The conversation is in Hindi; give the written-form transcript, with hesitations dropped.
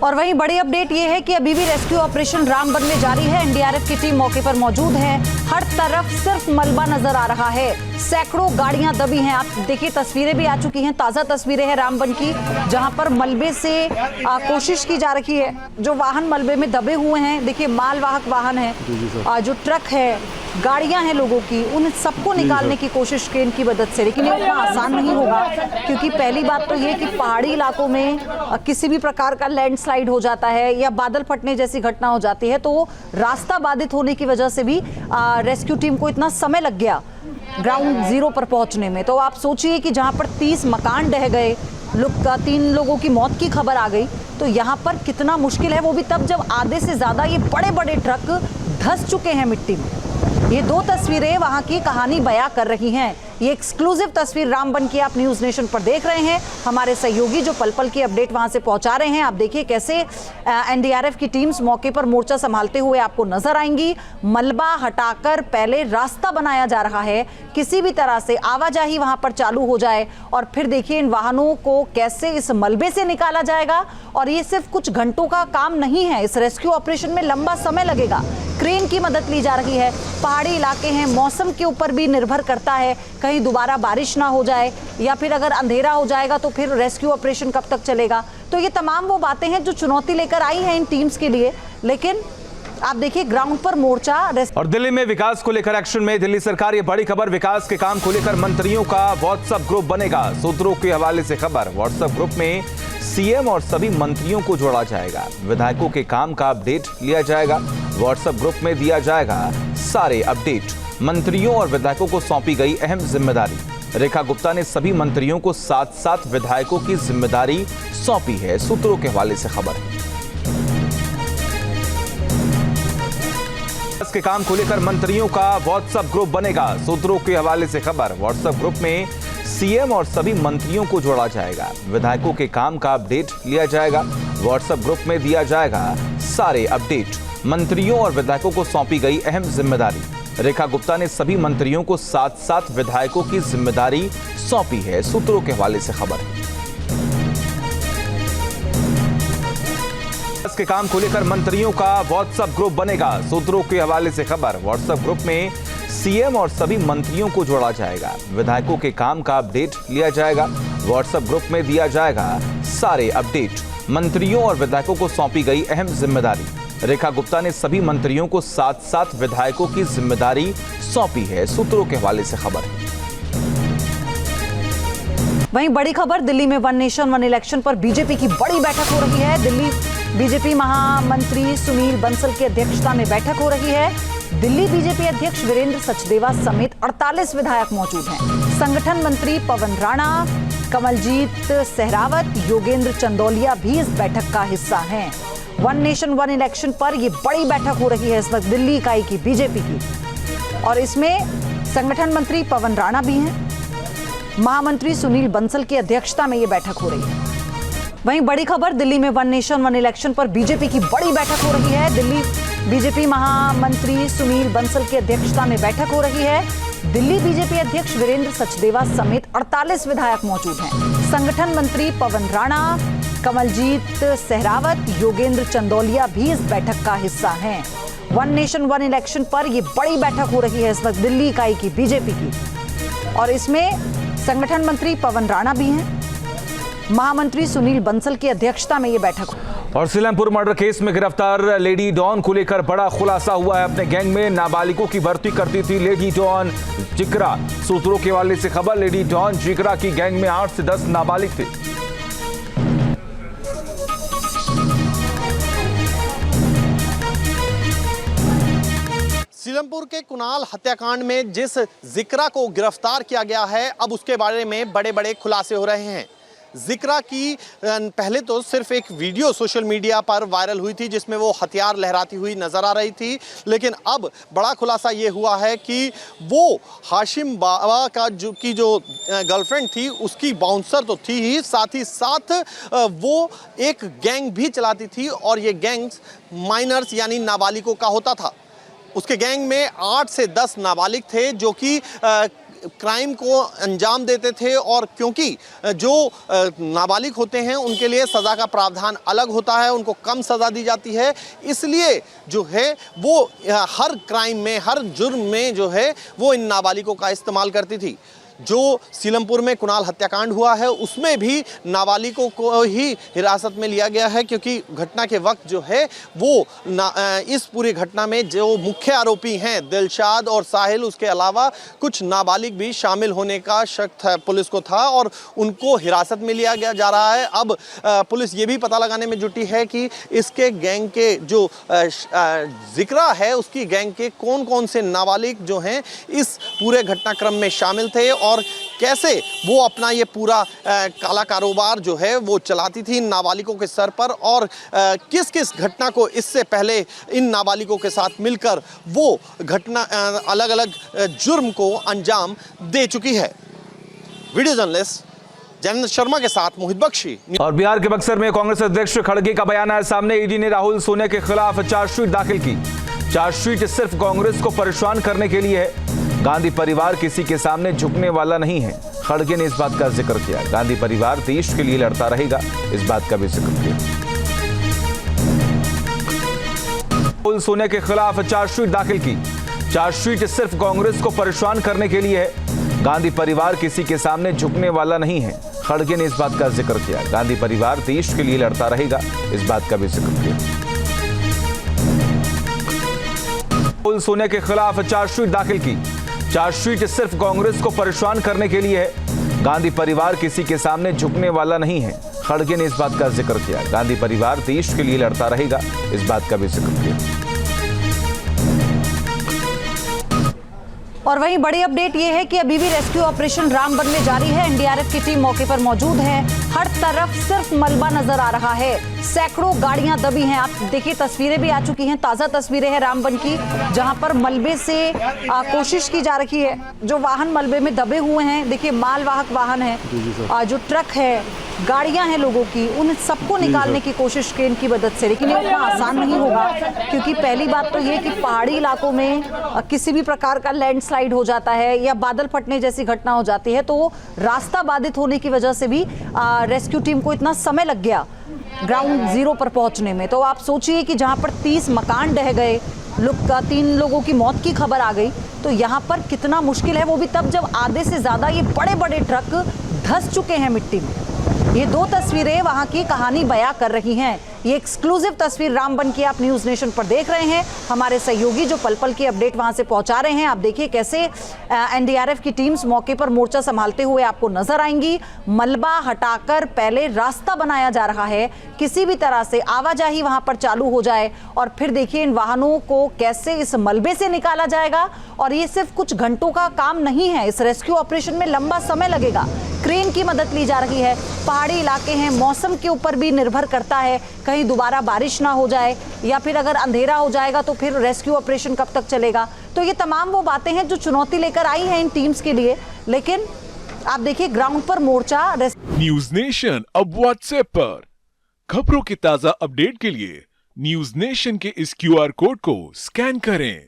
और वहीं बड़ी अपडेट ये है कि अभी भी रेस्क्यू ऑपरेशन रामबन में जारी है। एनडीआरएफ की टीम मौके पर मौजूद है। हर तरफ सिर्फ मलबा नजर आ रहा है, सैकड़ों गाड़ियां दबी हैं। आप देखिए तस्वीरें भी आ चुकी हैं, ताजा तस्वीरें हैं रामबन की, जहां पर मलबे से कोशिश की जा रही है। जो वाहन मलबे में दबे हुए हैं, देखिए मालवाहक वाहन है, जो ट्रक है, गाड़ियां हैं लोगों की, उन सबको निकालने की कोशिश क्रेन की मदद से, लेकिन ये उतना आसान नहीं होगा। क्योंकि पहली बात तो ये कि पहाड़ी इलाकों में किसी भी प्रकार का लैंडस्लाइड हो जाता है या बादल फटने जैसी घटना हो जाती है, तो रास्ता बाधित होने की वजह से भी रेस्क्यू टीम को इतना समय लग गया ग्राउंड जीरो पर पहुंचने में। तो आप सोचिए कि जहां पर 30 मकान ढह गए, 3 लोगों की मौत की खबर आ गई, तो यहाँ पर कितना मुश्किल है, वो भी तब जब आधे से ज्यादा ये बड़े बड़े ट्रक धंस चुके हैं मिट्टी में। ये 2 तस्वीरें वहां की कहानी बयां कर रही हैं। ये एक्सक्लूसिव तस्वीर रामबन की आप न्यूज नेशन पर देख रहे हैं। हमारे सहयोगी जो पल पल की अपडेट वहां से पहुंचा रहे हैं। आप देखिए कैसे एनडीआरएफ की टीम्स मौके पर मोर्चा संभालते हुए आपको नजर आएंगी। मलबा हटाकर पहले रास्ता बनाया जा रहा है, किसी भी तरह से आवाजाही वहां पर चालू हो जाए, और फिर देखिए इन वाहनों को कैसे इस मलबे से निकाला जाएगा। और ये सिर्फ कुछ घंटों का काम नहीं है, इस रेस्क्यू ऑपरेशन में लंबा समय लगेगा। क्रेन की मदद ली जा रही है, पहाड़ी इलाके हैं, मौसम के ऊपर भी निर्भर करता है, कहीं दोबारा बारिश ना हो जाए या फिर अगर अंधेरा हो जाएगा तो फिर रेस्क्यू ऑपरेशन कब तक चलेगा। तो ये तमाम वो बातें हैं जो चुनौती लेकर आई हैं इन टीम्स के लिए। लेकिन आप देखिए ग्राउंड पर मोर्चा। और दिल्ली में विकास को लेकर एक्शन में दिल्ली सरकार, ये बड़ी खबर, विकास के काम को लेकर मंत्रियों का व्हाट्सएप ग्रुप बनेगा। सूत्रों के हवाले से खबर, व्हाट्सएप ग्रुप में सीएम और सभी मंत्रियों को जोड़ा जाएगा। विधायकों के काम का अपडेट लिया जाएगा। व्हाट्सएप ग्रुप में दिया जाएगा सारे अपडेट। मंत्रियों और विधायकों को सौंपी गई अहम जिम्मेदारी। रेखा गुप्ता ने सभी मंत्रियों को साथ साथ विधायकों की जिम्मेदारी सौंपी है। सूत्रों के हवाले से खबर के काम को लेकर मंत्रियों का व्हाट्सएप ग्रुप बनेगा। सूत्रों के हवाले से खबर, व्हाट्सएप ग्रुप में सीएम और सभी मंत्रियों को जोड़ा जाएगा। विधायकों के काम का अपडेट लिया जाएगा। व्हाट्सएप ग्रुप में दिया जाएगा सारे अपडेट। मंत्रियों और विधायकों को सौंपी गई अहम जिम्मेदारी। रेखा गुप्ता ने सभी मंत्रियों को साथ साथ विधायकों की जिम्मेदारी सौंपी है। सूत्रों के हवाले से खबर के काम को लेकर मंत्रियों का व्हाट्सएप ग्रुप बनेगा। सूत्रों के हवाले से खबर, व्हाट्सएप ग्रुप में सीएम और सभी मंत्रियों को जोड़ा जाएगा। विधायकों के काम का अपडेट लिया जाएगा। व्हाट्सएप ग्रुप में दिया जाएगा सारे अपडेट। मंत्रियों और विधायकों को सौंपी गई अहम जिम्मेदारी। रेखा गुप्ता ने सभी मंत्रियों को साथ साथ विधायकों की जिम्मेदारी सौंपी है। सूत्रों के हवाले से खबर वहीं बड़ी खबर, दिल्ली में वन नेशन वन इलेक्शन पर बीजेपी की बड़ी बैठक हो रही है। दिल्ली बीजेपी महामंत्री सुनील बंसल की अध्यक्षता में बैठक हो रही है। दिल्ली बीजेपी अध्यक्ष वीरेंद्र सचदेवा समेत 48 विधायक मौजूद हैं। संगठन मंत्री पवन राणा, कमलजीत सहरावत, योगेंद्र चंदौलिया भी इस बैठक का हिस्सा हैं। वन नेशन वन इलेक्शन पर यह बड़ी बैठक हो रही है इस वक्त दिल्ली इकाई की बीजेपी की, और इसमें संगठन मंत्री पवन राणा भी हैं। महामंत्री सुनील बंसल की अध्यक्षता में यह बैठक हो रही है। वहीं बड़ी खबर, दिल्ली में वन नेशन वन इलेक्शन पर बीजेपी की बड़ी बैठक हो रही है। दिल्ली बीजेपी महामंत्री सुनील बंसल की अध्यक्षता में बैठक हो रही है। दिल्ली बीजेपी अध्यक्ष वीरेंद्र सचदेवा समेत 48 विधायक मौजूद हैं। संगठन मंत्री पवन राणा, कमलजीत सहरावत, योगेंद्र चंदौलिया भी इस बैठक का हिस्सा हैं। वन नेशन वन इलेक्शन पर यह बड़ी बैठक हो रही है इस वक्त दिल्ली इकाई की बीजेपी की, और इसमें संगठन मंत्री पवन राणा भी हैं। महामंत्री सुनील बंसल की अध्यक्षता में यह बैठक। और सीलमपुर मर्डर केस में गिरफ्तार लेडी डॉन को लेकर बड़ा खुलासा हुआ है। अपने गैंग में नाबालिगों की भर्ती करती थी लेडी डॉन जिक्रा। सूत्रों के हवाले से खबर, लेडी डॉन जिक्रा की गैंग में 8 से 10 नाबालिग थे। सीलमपुर के कुणाल हत्याकांड में जिस जिक्रा को गिरफ्तार किया गया है, अब उसके बारे में बड़े बड़े खुलासे हो रहे हैं। जिक्रा की पहले तो सिर्फ एक वीडियो सोशल मीडिया पर वायरल हुई थी जिसमें वो हथियार लहराती हुई नजर आ रही थी, लेकिन अब बड़ा खुलासा ये हुआ है कि वो हाशिम बाबा का जो गर्लफ्रेंड थी उसकी बाउंसर तो थी ही, साथ ही साथ वो एक गैंग भी चलाती थी, और ये गैंग माइनर्स यानी नाबालिगों का होता था। उसके गैंग में 8 से 10 नाबालिग थे जो कि क्राइम को अंजाम देते थे। और क्योंकि जो नाबालिग होते हैं उनके लिए सज़ा का प्रावधान अलग होता है, उनको कम सज़ा दी जाती है, इसलिए जो है वो हर क्राइम में, हर जुर्म में जो है वो इन नाबालिगों का इस्तेमाल करती थी। जो सीलमपुर में कुणाल हत्याकांड हुआ है उसमें भी नाबालिगों को ही हिरासत में लिया गया है, क्योंकि घटना के वक्त जो है वो इस पूरी घटना में जो मुख्य आरोपी हैं दिलशाद और साहिल, उसके अलावा कुछ नाबालिग भी शामिल होने का शक था, पुलिस को था, और उनको हिरासत में लिया जा रहा है। अब पुलिस ये भी पता लगाने में जुटी है कि इसके गैंग के जो जिक्रा है उसकी गैंग के कौन कौन से नाबालिग जो हैं इस पूरे घटनाक्रम में शामिल थे और कैसे वो अपना ये पूरा काला कारोबार जो है वो चलाती थी इन नाबालिगों के सर पर, और किस किस घटना को इससे पहले इन नाबालिगों के साथ मिलकर वो घटना अलग अलग जुर्म को अंजाम दे चुकी है। वीडियो जर्नलिस्ट जयेंद्र शर्मा के साथ मोहित बख्शी। और बिहार के बक्सर में कांग्रेस अध्यक्ष खड़गे का बयान आया सामने। ईडी ने राहुल सोनिया के खिलाफ चार्जशीट दाखिल की। चार्जशीट सिर्फ कांग्रेस को परेशान करने के लिए है। गांधी परिवार किसी के सामने झुकने वाला नहीं है, खड़गे ने इस बात का जिक्र किया। गांधी परिवार देश के लिए लड़ता रहेगा, इस बात का भी जिक्र किया। राहुल सोनिया के खिलाफ चार्जशीट दाखिल की। चार्जशीट सिर्फ कांग्रेस को परेशान करने के लिए है। गांधी परिवार किसी के सामने झुकने वाला नहीं है, खड़गे ने इस बात का जिक्र किया। गांधी परिवार देश के लिए लड़ता रहेगा, इस बात का भी जिक्र किया। राहुल सोनिया के खिलाफ चार्जशीट दाखिल की। चार्जशीट सिर्फ कांग्रेस को परेशान करने के लिए है। गांधी परिवार किसी के सामने झुकने वाला नहीं है, खड़गे ने इस बात का जिक्र किया। गांधी परिवार देश के लिए लड़ता रहेगा, इस बात का भी जिक्र किया। और वहीं बड़ी अपडेट ये है कि अभी भी रेस्क्यू ऑपरेशन रामबन में जारी है। एनडीआरएफ की टीम मौके पर मौजूद है। हर तरफ सिर्फ मलबा नजर आ रहा है, सैकड़ों गाड़ियां दबी हैं। आप देखिए तस्वीरें भी आ चुकी हैं, ताजा तस्वीरें हैं रामबन की, जहां पर मलबे से कोशिश की जा रही है। जो वाहन मलबे में दबे हुए हैं, देखिए मालवाहक वाहन है, जो ट्रक है, गाड़ियां हैं लोगों की, उन सबको निकालने की कोशिश क्रेन की मदद से, लेकिन ये उतना आसान नहीं होगा, क्योंकि पहली बात तो ये कि पहाड़ी इलाकों में किसी भी प्रकार का लैंडस्लाइड हो जाता है या बादल फटने जैसी घटना हो जाती है, तो रास्ता बाधित होने की वजह से भी रेस्क्यू टीम को इतना समय लग गया ग्राउंड जीरो पर पहुंचने में। तो आप सोचिए कि जहां पर 30 मकान ढह गए, 3 लोगों की मौत की खबर आ गई, तो यहाँ पर कितना मुश्किल है, वो भी तब जब आधे से ज्यादा ये बड़े बड़े ट्रक धंस चुके हैं मिट्टी में। ये 2 तस्वीरें वहां की कहानी बयां कर रही हैं। ये एक्सक्लूसिव तस्वीर रामबन की आप न्यूज नेशन पर देख रहे हैं। हमारे सहयोगी जो पल पल की अपडेट वहां से पहुंचा रहे हैं। आप देखिए कैसे एनडीआरएफ की टीम्स मौके पर मोर्चा संभालते हुए आपको नजर आएंगी। मलबा हटाकर पहले रास्ता बनाया जा रहा है, किसी भी तरह से आवाजाही वहां पर चालू हो जाए, और फिर देखिए इन वाहनों को कैसे इस मलबे से निकाला जाएगा। और ये सिर्फ कुछ घंटों का काम नहीं है, इस रेस्क्यू ऑपरेशन में लंबा समय लगेगा। क्रेन की मदद ली जा रही है। पहाड़ी इलाके हैं, मौसम के ऊपर भी निर्भर करता है, कहीं दोबारा बारिश ना हो जाए या फिर अगर अंधेरा हो जाएगा तो फिर रेस्क्यू ऑपरेशन कब तक चलेगा। तो ये तमाम वो बातें हैं जो चुनौती लेकर आई हैं इन टीम्स के लिए। लेकिन आप देखिए ग्राउंड पर मोर्चा। न्यूज नेशन अब व्हाट्सएप पर खबरों की ताजा अपडेट के लिए न्यूज नेशन के इस QR कोड को स्कैन करें।